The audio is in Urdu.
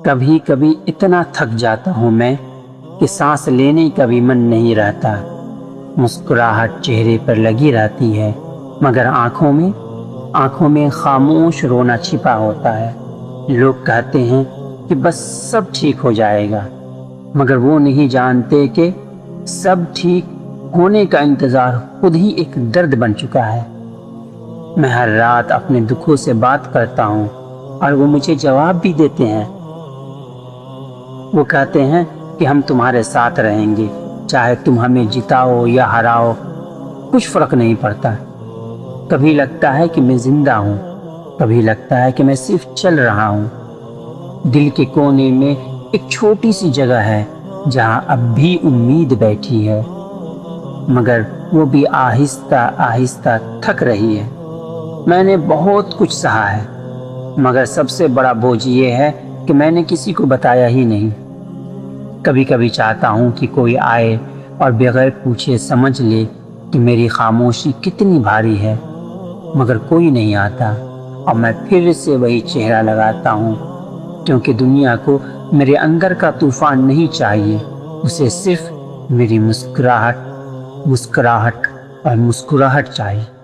کبھی کبھی اتنا تھک جاتا ہوں میں کہ سانس لینے کا بھی من نہیں رہتا۔ مسکراہٹ چہرے پر لگی رہتی ہے مگر آنکھوں میں خاموش رونا چھپا ہوتا ہے۔ لوگ کہتے ہیں کہ بس سب ٹھیک ہو جائے گا، مگر وہ نہیں جانتے کہ سب ٹھیک ہونے کا انتظار خود ہی ایک درد بن چکا ہے۔ میں ہر رات اپنے دکھوں سے بات کرتا ہوں اور وہ مجھے جواب بھی دیتے ہیں۔ وہ کہتے ہیں کہ ہم تمہارے ساتھ رہیں گے، چاہے تم ہمیں جتاؤ یا ہراؤ، کچھ فرق نہیں پڑتا۔ کبھی لگتا ہے کہ میں زندہ ہوں، کبھی لگتا ہے کہ میں صرف چل رہا ہوں۔ دل کے کونے میں ایک چھوٹی سی جگہ ہے جہاں اب بھی امید بیٹھی ہے، مگر وہ بھی آہستہ آہستہ تھک رہی ہے۔ میں نے بہت کچھ سہا ہے، مگر سب سے بڑا بوجھ یہ ہے کہ میں نے کسی کو بتایا ہی نہیں۔ کبھی کبھی چاہتا ہوں کہ کوئی آئے اور بغیر پوچھے سمجھ لے کہ میری خاموشی کتنی بھاری ہے، مگر کوئی نہیں آتا اور میں پھر سے وہی چہرہ لگاتا ہوں، کیونکہ دنیا کو میرے اندر کا طوفان نہیں چاہیے، اسے صرف میری مسکراہٹ اور مسکراہٹ چاہیے۔